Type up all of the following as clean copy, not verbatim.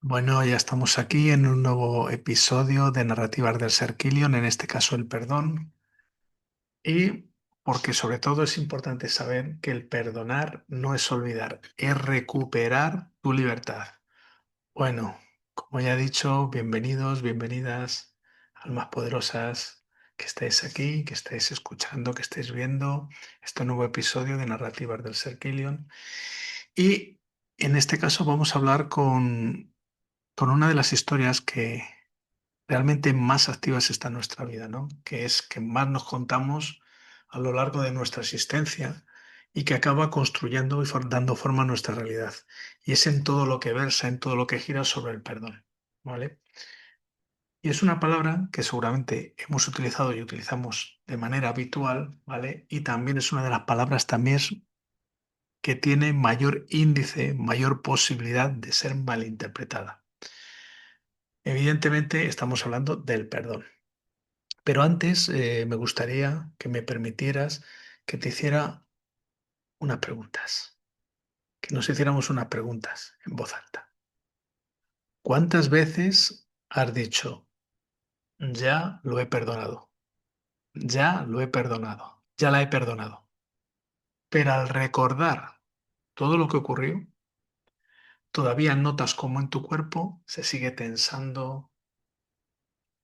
Bueno, ya estamos aquí en un nuevo episodio de Narrativas del Serquilion, en este caso el perdón, y porque sobre todo es importante saber que el perdonar no es olvidar, es recuperar tu libertad. Bueno, como ya he dicho, bienvenidos, bienvenidas, almas poderosas que estáis aquí, que estáis escuchando, que estáis viendo este nuevo episodio de Narrativas del Serquilion. Y en este caso vamos a hablar con una de las historias que realmente más activas está en nuestra vida, ¿no? Que es que más nos contamos a lo largo de nuestra existencia y que acaba construyendo y dando forma a nuestra realidad. Y es en todo lo que versa, en todo lo que gira sobre el perdón, ¿vale? Y es una palabra que seguramente hemos utilizado y utilizamos de manera habitual, ¿vale? Y también es una de las palabras también que tiene mayor índice, mayor posibilidad de ser malinterpretada. Evidentemente estamos hablando del perdón. Pero antes me gustaría que me permitieras que te hiciera unas preguntas, que nos hiciéramos unas preguntas en voz alta. ¿Cuántas veces has dicho, ya lo he perdonado, ya lo he perdonado, ya la he perdonado? Pero al recordar todo lo que ocurrió, todavía notas cómo en tu cuerpo se sigue tensando,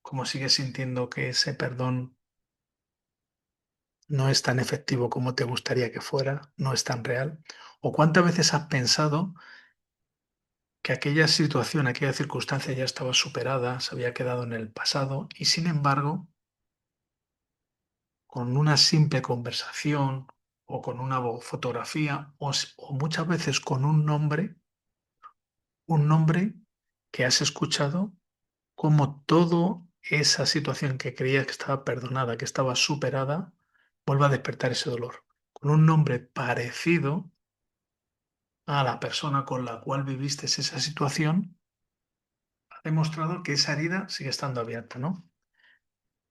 cómo sigues sintiendo que ese perdón no es tan efectivo como te gustaría que fuera, no es tan real. ¿O cuántas veces has pensado que aquella situación, aquella circunstancia ya estaba superada, se había quedado en el pasado y sin embargo, con una simple conversación o con una fotografía o muchas veces con un nombre que has escuchado, como toda esa situación que creías que estaba perdonada, que estaba superada, vuelve a despertar ese dolor? Con un nombre parecido a la persona con la cual viviste esa situación, ha demostrado que esa herida sigue estando abierta, ¿no?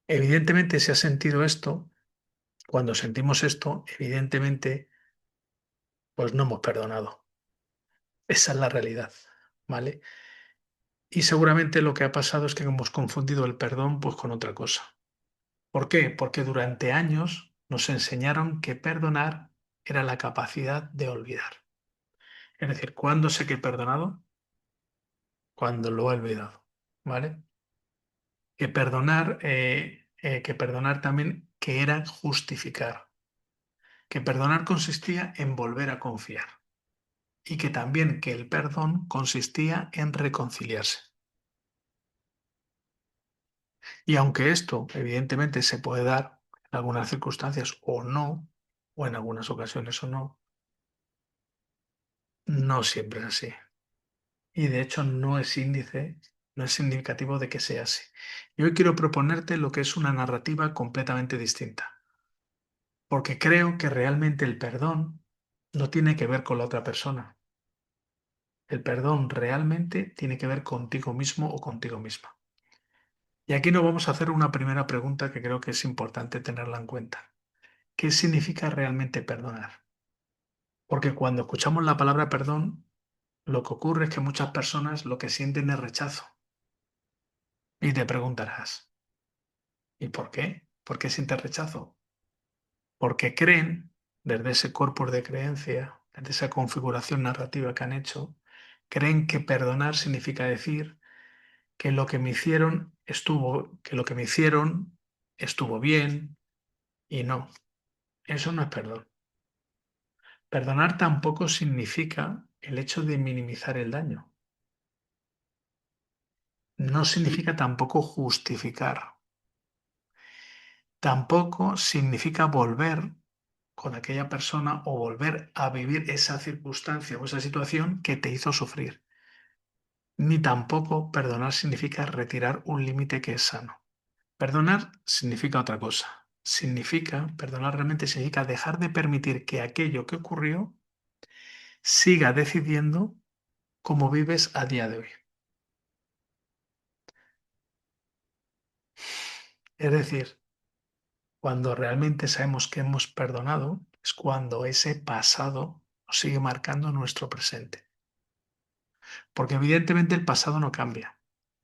Evidentemente, si has sentido esto, cuando sentimos esto, evidentemente, pues no hemos perdonado. Esa es la realidad, ¿vale? Y seguramente lo que ha pasado es que hemos confundido el perdón pues con otra cosa. ¿Por qué? Porque durante años nos enseñaron que perdonar era la capacidad de olvidar. Es decir, ¿cuándo sé que he perdonado? Cuando lo he olvidado, ¿vale? Que perdonar también que era justificar, que perdonar consistía en volver a confiar y que también que el perdón consistía en reconciliarse. Y aunque esto evidentemente se puede dar en algunas circunstancias o no, o en algunas ocasiones o no, no siempre es así. Y de hecho no es índice, no es indicativo de que sea así. Y hoy quiero proponerte lo que es una narrativa completamente distinta, porque creo que realmente el perdón no tiene que ver con la otra persona. El perdón realmente tiene que ver contigo mismo o contigo misma. Y aquí nos vamos a hacer una primera pregunta que creo que es importante tenerla en cuenta. ¿Qué significa realmente perdonar? Porque cuando escuchamos la palabra perdón, lo que ocurre es que muchas personas lo que sienten es rechazo. Y te preguntarás, ¿y por qué? ¿Por qué sientes rechazo? Porque creen, desde ese corpus de creencia, desde esa configuración narrativa que han hecho, creen que perdonar significa decir que lo que me hicieron que lo que me hicieron estuvo bien y no, eso no es perdón. Perdonar tampoco significa el hecho de minimizar el daño. No significa tampoco justificar. Tampoco significa volver con aquella persona o volver a vivir esa circunstancia o esa situación que te hizo sufrir. Ni tampoco perdonar significa retirar un límite que es sano. Perdonar significa otra cosa. Perdonar realmente significa dejar de permitir que aquello que ocurrió siga decidiendo cómo vives a día de hoy. Es decir, cuando realmente sabemos que hemos perdonado, es cuando ese pasado nos sigue marcando nuestro presente. Porque evidentemente el pasado no cambia,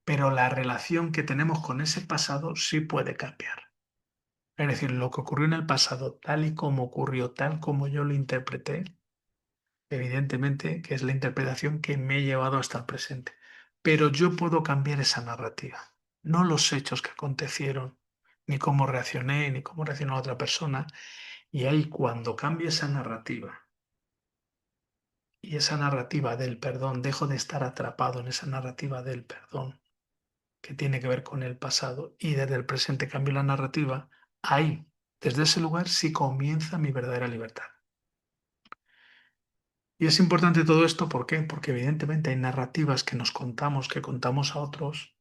pero la relación que tenemos con ese pasado sí puede cambiar. Es decir, lo que ocurrió en el pasado, tal y como ocurrió, tal como yo lo interpreté, evidentemente que es la interpretación que me ha llevado hasta el presente. Pero yo puedo cambiar esa narrativa, no los hechos que acontecieron, ni cómo reaccioné, ni cómo reaccionó la otra persona. Y ahí cuando cambio esa narrativa, y esa narrativa del perdón, dejo de estar atrapado en esa narrativa del perdón que tiene que ver con el pasado y desde el presente cambio la narrativa, ahí, desde ese lugar, sí comienza mi verdadera libertad. Y es importante todo esto, ¿por qué? Porque evidentemente hay narrativas que nos contamos, que contamos a otros,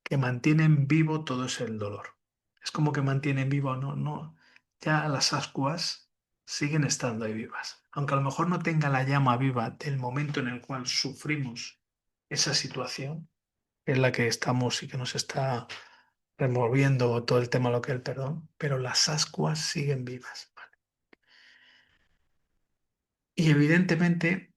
que mantienen vivo todo ese el dolor. Es como que mantienen vivo, no, no, ya las ascuas siguen estando ahí vivas. Aunque a lo mejor no tenga la llama viva del momento en el cual sufrimos esa situación, que es la que estamos y que nos está removiendo todo el tema de lo que es el perdón, pero las ascuas siguen vivas. Y evidentemente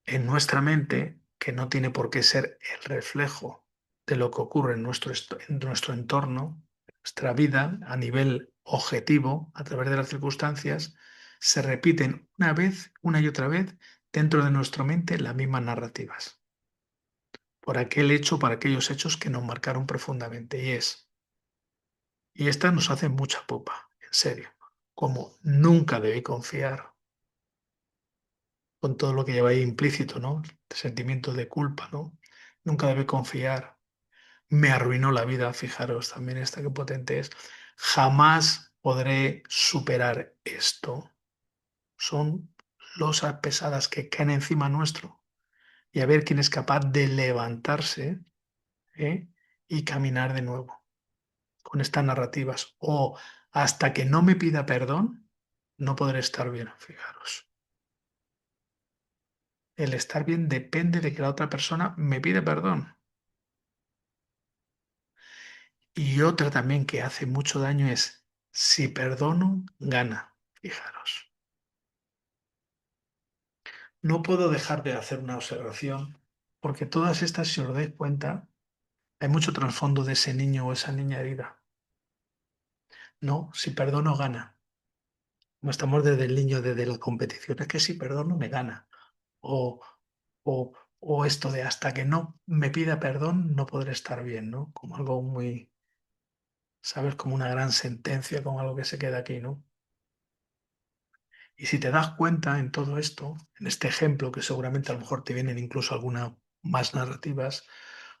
en nuestra mente, que no tiene por qué ser el reflejo de lo que ocurre en nuestro entorno, nuestra vida a nivel objetivo, a través de las circunstancias, se repiten una vez, una y otra vez, dentro de nuestra mente las mismas narrativas, por aquel hecho, por aquellos hechos que nos marcaron profundamente. Y esta nos hace mucha pupa, en serio, como nunca debí confiar con todo lo que lleva ahí implícito, ¿no? El sentimiento de culpa, ¿no? Nunca debe confiar. Me arruinó la vida, fijaros también esta que potente es. Jamás podré superar esto. Son losas pesadas que caen encima nuestro. Y a ver quién es capaz de levantarse, ¿eh? Y caminar de nuevo con estas narrativas. O hasta que no me pida perdón, no podré estar bien, fijaros. El estar bien depende de que la otra persona me pide perdón. Y otra también que hace mucho daño es, si perdono, gana. Fijaros. No puedo dejar de hacer una observación, porque todas estas, si os dais cuenta, hay mucho trasfondo de ese niño o esa niña herida. No, si perdono, gana. No estamos desde el niño, desde la competición, es que si perdono, me gana. O, o esto de hasta que no me pida perdón, no podré estar bien, ¿no? Como algo muy, ¿sabes? Como una gran sentencia, como algo que se queda aquí, ¿no? Y si te das cuenta en todo esto, en este ejemplo, que seguramente a lo mejor te vienen incluso algunas más narrativas,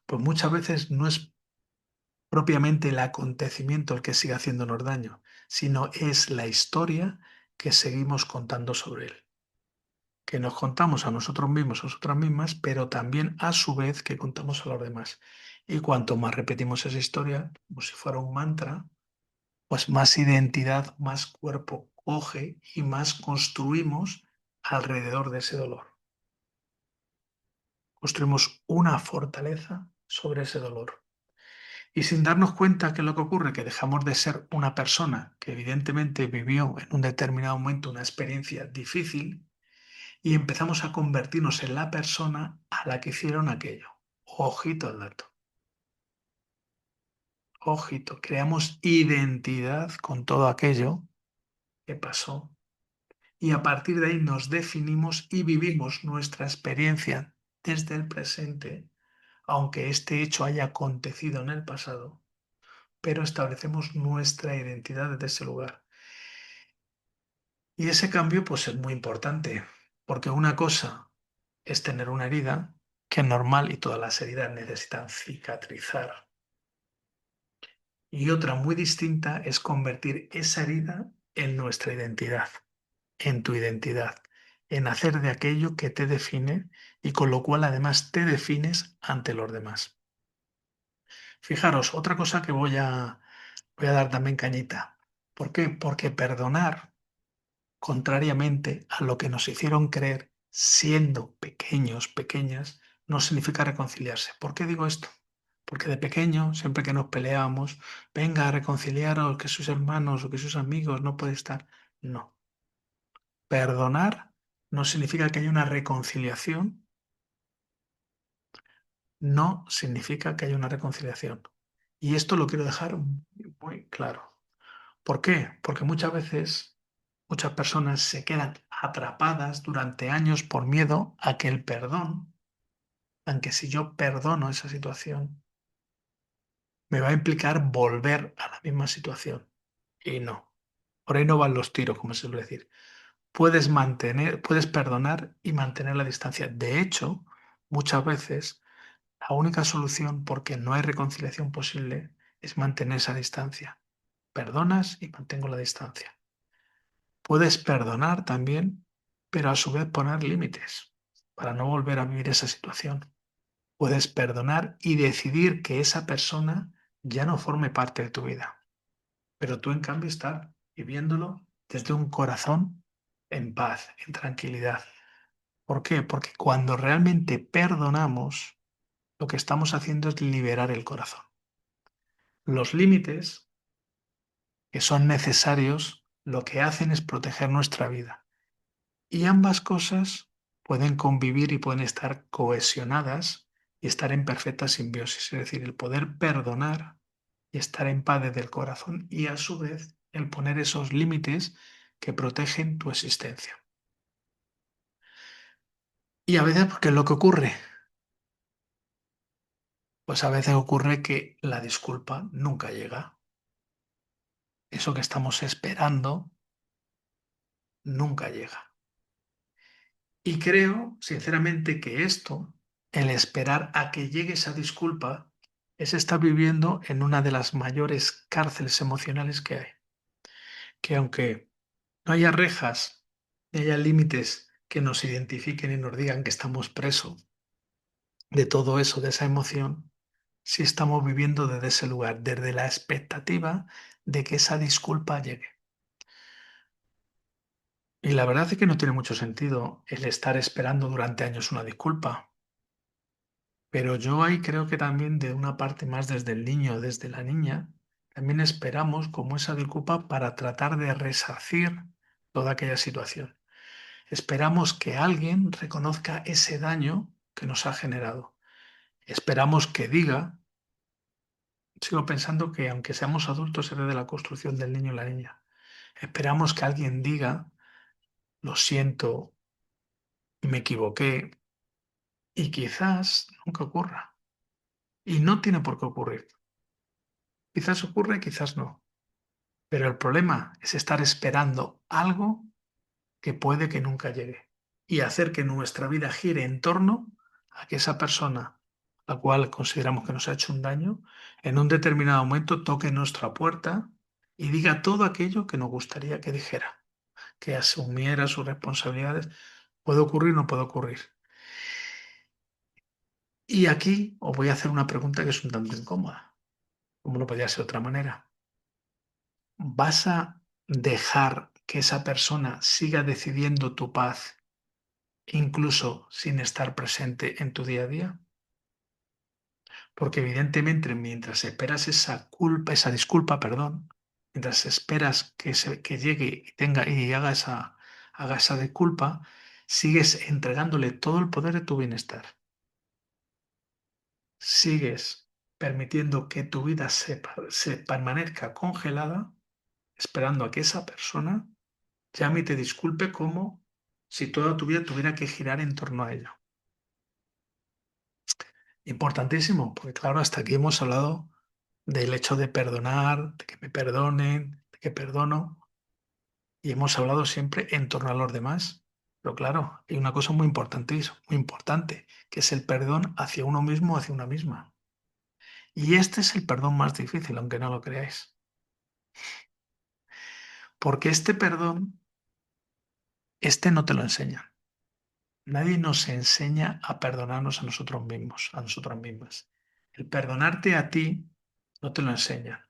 pues muchas veces no es propiamente el acontecimiento el que sigue haciéndonos daño, sino es la historia que seguimos contando sobre él, que nos contamos a nosotros mismos, a nosotras mismas, pero también a su vez que contamos a los demás. Y cuanto más repetimos esa historia, como si fuera un mantra, pues más identidad, más cuerpo coge y más construimos alrededor de ese dolor. Construimos una fortaleza sobre ese dolor. Y sin darnos cuenta, ¿qué es lo que ocurre? Que dejamos de ser una persona que evidentemente vivió en un determinado momento una experiencia difícil y empezamos a convertirnos en la persona a la que hicieron aquello. Ojito al dato. Ojito, creamos identidad con todo aquello que pasó y a partir de ahí nos definimos y vivimos nuestra experiencia desde el presente, aunque este hecho haya acontecido en el pasado, pero establecemos nuestra identidad desde ese lugar. Y ese cambio pues es muy importante, porque una cosa es tener una herida, que es normal y todas las heridas necesitan cicatrizar, y otra muy distinta es convertir esa herida en nuestra identidad, en tu identidad, en hacer de aquello que te define y con lo cual además te defines ante los demás. Fijaros, otra cosa que voy a dar también cañita. ¿Por qué? Porque perdonar, contrariamente a lo que nos hicieron creer siendo pequeños, pequeñas, no significa reconciliarse. ¿Por qué digo esto? Porque de pequeño, siempre que nos peleábamos, venga a reconciliaros, que sus hermanos o que sus amigos no puede estar. No. Perdonar no significa que haya una reconciliación no significa que haya una reconciliación. Y esto lo quiero dejar muy claro. ¿Por qué? Porque muchas veces muchas personas se quedan atrapadas durante años por miedo a que el perdón, aunque si yo perdono esa situación, me va a implicar volver a la misma situación. Y no. Por ahí no van los tiros, como se suele decir. Puedes perdonar y mantener la distancia. De hecho, muchas veces la única solución, porque no hay reconciliación posible, es mantener esa distancia. Perdonas y mantengo la distancia. Puedes perdonar también, pero a su vez poner límites para no volver a vivir esa situación. Puedes perdonar y decidir que esa persona ya no forme parte de tu vida, pero tú en cambio estar viviéndolo desde un corazón en paz, en tranquilidad. ¿Por qué? Porque cuando realmente perdonamos, lo que estamos haciendo es liberar el corazón. Los límites que son necesarios lo que hacen es proteger nuestra vida. Y ambas cosas pueden convivir y pueden estar cohesionadas y estar en perfecta simbiosis. Es decir, el poder perdonar y estar en paz desde el corazón y a su vez el poner esos límites que protegen tu existencia. Y a veces, porque es lo que ocurre, pues a veces ocurre que la disculpa nunca llega. Eso que estamos esperando nunca llega. Y creo, sinceramente, que esto, el esperar a que llegue esa disculpa, es estar viviendo en una de las mayores cárceles emocionales que hay. Que aunque no haya rejas, ni haya límites que nos identifiquen y nos digan que estamos presos de todo eso, de esa emoción, sí estamos viviendo desde ese lugar, desde la expectativa de que esa disculpa llegue. Y la verdad es que no tiene mucho sentido el estar esperando durante años una disculpa. Pero yo ahí creo que también de una parte más desde el niño, desde la niña, también esperamos como esa disculpa para tratar de resarcir toda aquella situación. Esperamos que alguien reconozca ese daño que nos ha generado. Esperamos que diga, sigo pensando que aunque seamos adultos, es de la construcción del niño y la niña. Esperamos que alguien diga, lo siento, me equivoqué, y quizás nunca ocurra. Y no tiene por qué ocurrir. Quizás ocurre, quizás no. Pero el problema es estar esperando algo que puede que nunca llegue y hacer que nuestra vida gire en torno a que esa persona, la cual consideramos que nos ha hecho un daño, en un determinado momento toque nuestra puerta y diga todo aquello que nos gustaría que dijera, que asumiera sus responsabilidades. ¿Puede ocurrir o no puede ocurrir? Y aquí os voy a hacer una pregunta que es un tanto incómoda, como no podía ser de otra manera. ¿Vas a dejar que esa persona siga decidiendo tu paz incluso sin estar presente en tu día a día? Porque evidentemente mientras esperas esa culpa, esa disculpa, perdón, mientras esperas que llegue y tenga y haga esa disculpa, sigues entregándole todo el poder de tu bienestar. Sigues permitiendo que tu vida se permanezca congelada, esperando a que esa persona llame y te disculpe como si toda tu vida tuviera que girar en torno a ello. Importantísimo, porque claro, hasta aquí hemos hablado del hecho de perdonar, de que me perdonen, de que perdono, y hemos hablado siempre en torno a los demás. Pero claro, hay una cosa muy importante, que es el perdón hacia uno mismo, hacia una misma. Y este es el perdón más difícil, aunque no lo creáis. Porque este perdón, este no te lo enseña. Nadie nos enseña a perdonarnos a nosotros mismos, a nosotras mismas. El perdonarte a ti no te lo enseña.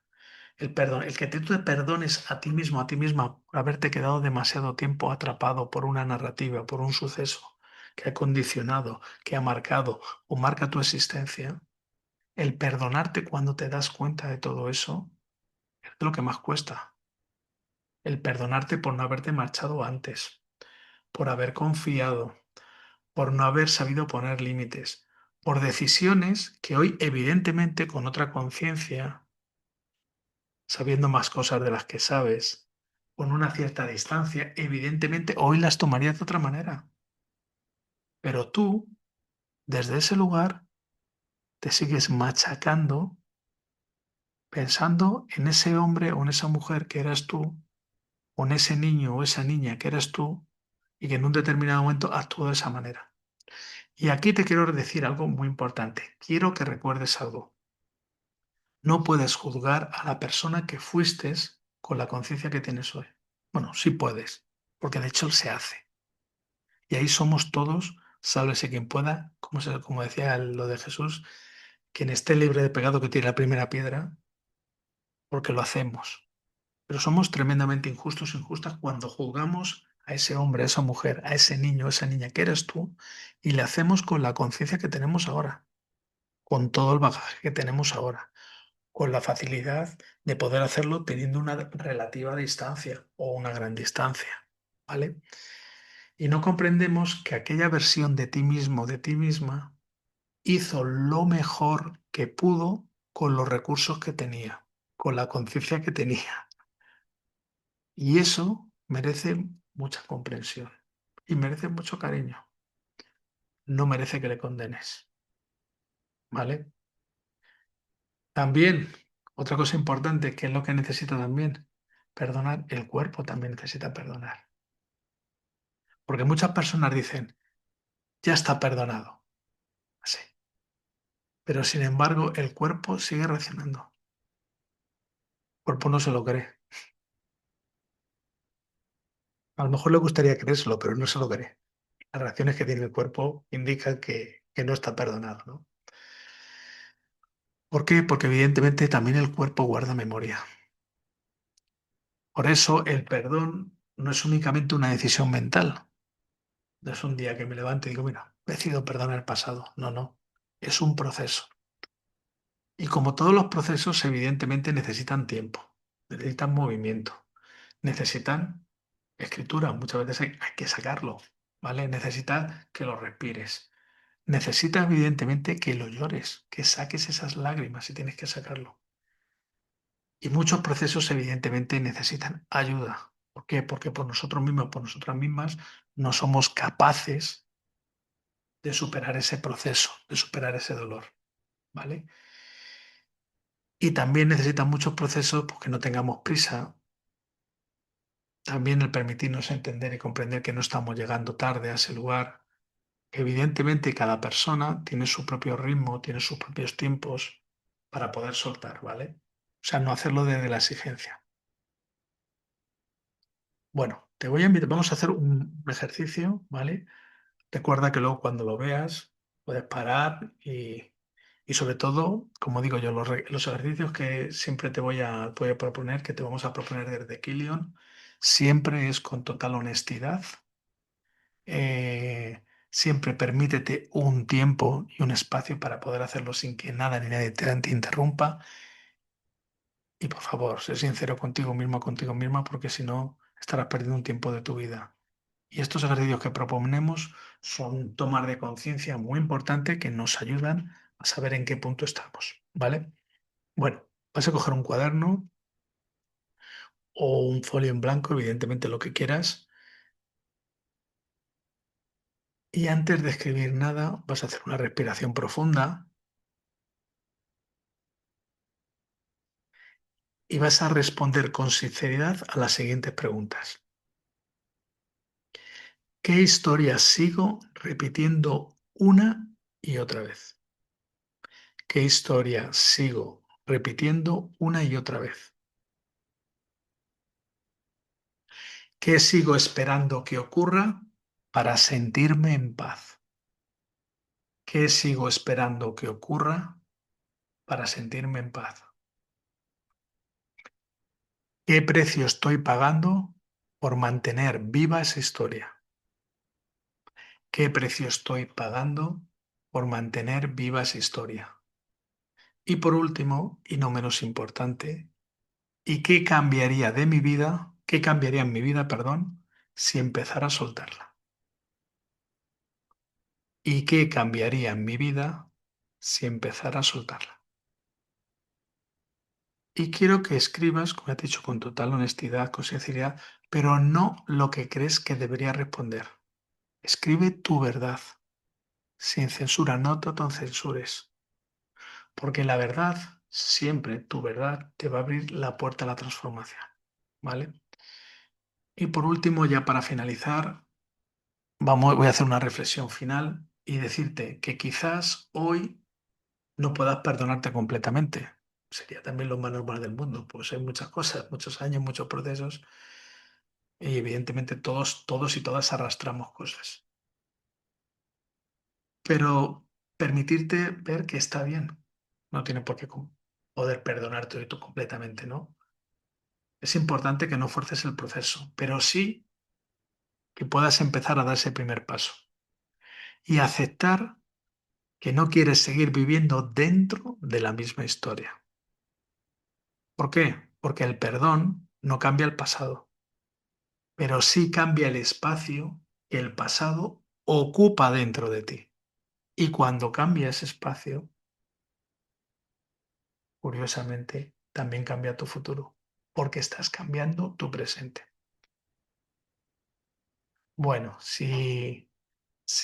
El que tú te perdones a ti mismo, a ti misma, por haberte quedado demasiado tiempo atrapado por una narrativa, por un suceso que ha condicionado, que ha marcado o marca tu existencia, el perdonarte cuando te das cuenta de todo eso es lo que más cuesta. El perdonarte por no haberte marchado antes, por haber confiado, por no haber sabido poner límites, por decisiones que hoy, evidentemente, con otra conciencia, sabiendo más cosas de las que sabes, con una cierta distancia, evidentemente hoy las tomarías de otra manera. Pero tú, desde ese lugar, te sigues machacando pensando en ese hombre o en esa mujer que eras tú, o en ese niño o esa niña que eras tú, y que en un determinado momento actuó de esa manera. Y aquí te quiero decir algo muy importante. Quiero que recuerdes algo. No puedes juzgar a la persona que fuiste con la conciencia que tienes hoy. Bueno, sí puedes, porque de hecho se hace. Y ahí somos todos, sálvese quien pueda, como decía lo de Jesús, quien esté libre de pecado que tire la primera piedra, porque lo hacemos. Pero somos tremendamente injustos e injustas cuando juzgamos a ese hombre, a esa mujer, a ese niño, a esa niña que eres tú, y le hacemos con la conciencia que tenemos ahora, con todo el bagaje que tenemos ahora, con la facilidad de poder hacerlo teniendo una relativa distancia o una gran distancia, ¿vale? Y no comprendemos que aquella versión de ti mismo, de ti misma, hizo lo mejor que pudo con los recursos que tenía, con la conciencia que tenía. Y eso merece mucha comprensión y merece mucho cariño. No merece que le condenes, ¿vale? También, otra cosa importante, que es lo que necesita también perdonar, el cuerpo también necesita perdonar. Porque muchas personas dicen, ya está perdonado, sí, pero sin embargo el cuerpo sigue reaccionando. El cuerpo no se lo cree. A lo mejor le gustaría creérselo, pero no se lo cree. Las reacciones que tiene el cuerpo indican que no está perdonado, ¿no? ¿Por qué? Porque evidentemente también el cuerpo guarda memoria. Por eso el perdón no es únicamente una decisión mental. No es un día que me levanto y digo, mira, decido perdonar el pasado. No, no. Es un proceso. Y como todos los procesos, evidentemente necesitan tiempo, necesitan movimiento, necesitan escritura. Muchas veces hay que sacarlo, ¿vale? Necesitas que lo respires. Necesitas, evidentemente, que lo llores, que saques esas lágrimas si tienes que sacarlo. Y muchos procesos evidentemente necesitan ayuda. ¿Por qué? Porque por nosotros mismos, por nosotras mismas, no somos capaces de superar ese proceso, de superar ese dolor, ¿vale? Y también necesitan muchos procesos porque no tengamos prisa. También el permitirnos entender y comprender que no estamos llegando tarde a ese lugar. Evidentemente cada persona tiene su propio ritmo, tiene sus propios tiempos para poder soltar, ¿vale? O sea, no hacerlo desde la exigencia. Bueno, te voy a invitar, vamos a hacer un ejercicio, ¿vale? Recuerda que luego cuando lo veas puedes parar y sobre todo, como digo yo, los ejercicios que siempre te voy a proponer, que te vamos a proponer desde Kilion, siempre es con total honestidad. Siempre permítete un tiempo y un espacio para poder hacerlo sin que nada ni nadie te interrumpa. Y por favor, sé sincero contigo misma, porque si no estarás perdiendo un tiempo de tu vida. Y estos ejercicios que proponemos son tomas de conciencia muy importantes que nos ayudan a saber en qué punto estamos, ¿vale? Bueno, vas a coger un cuaderno o un folio en blanco, evidentemente lo que quieras, y antes de escribir nada vas a hacer una respiración profunda y vas a responder con sinceridad a las siguientes preguntas. ¿Qué historia sigo repitiendo una y otra vez? ¿Qué historia sigo repitiendo una y otra vez? ¿Qué sigo esperando que ocurra para sentirme en paz? ¿Qué sigo esperando que ocurra para sentirme en paz? ¿Qué precio estoy pagando por mantener viva esa historia? ¿Qué precio estoy pagando por mantener viva esa historia? Y por último, y no menos importante, ¿y qué cambiaría de mi vida, qué cambiaría en mi vida, perdón, si empezara a soltarla? ¿Y qué cambiaría en mi vida si empezara a soltarla. Y quiero que escribas, como te he dicho, con total honestidad, con sinceridad, pero no lo que crees que debería responder. Escribe tu verdad, sin censura, no te autocensures, porque la verdad, siempre tu verdad te va a abrir la puerta a la transformación, ¿vale? Y por último, ya para finalizar, voy a hacer una reflexión final y decirte que quizás hoy no puedas perdonarte completamente. Sería también lo más normal del mundo, pues hay muchas cosas, muchos años, muchos procesos y evidentemente todos y todas arrastramos cosas. Pero permitirte ver que está bien, no tiene por qué poder perdonarte hoy tú completamente, ¿no? Es importante que no fuerces el proceso, pero sí que puedas empezar a dar ese primer paso y aceptar que no quieres seguir viviendo dentro de la misma historia. ¿Por qué? Porque el perdón no cambia el pasado, pero sí cambia el espacio que el pasado ocupa dentro de ti. Y cuando cambia ese espacio, curiosamente, también cambia tu futuro, porque estás cambiando tu presente. Bueno, si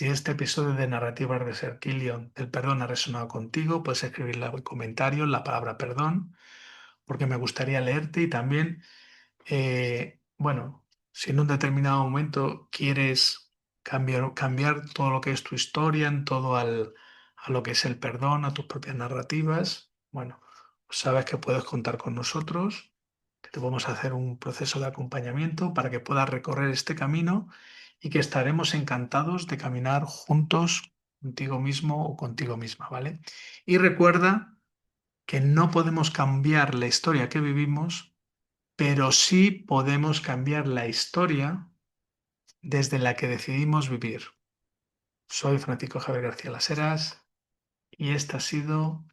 este episodio de Narrativas de Serkilion del perdón ha resonado contigo, puedes escribirle en comentarios la palabra perdón, porque me gustaría leerte y también bueno, si en un determinado momento quieres cambiar todo lo que es tu historia, en todo a lo que es el perdón, a tus propias narrativas, bueno, pues sabes que puedes contar con nosotros, que te vamos a hacer un proceso de acompañamiento para que puedas recorrer este camino y que estaremos encantados de caminar juntos contigo mismo o contigo misma, ¿vale? Y recuerda que no podemos cambiar la historia que vivimos, pero sí podemos cambiar la historia desde la que decidimos vivir. Soy Francisco Javier García Las Heras y este ha sido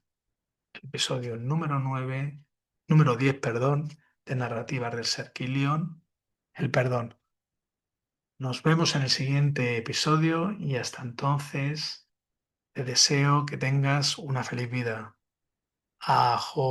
el episodio número 10, perdón, de Narrativas del Serkilion, el perdón. Nos vemos en el siguiente episodio y hasta entonces te deseo que tengas una feliz vida. Ajo.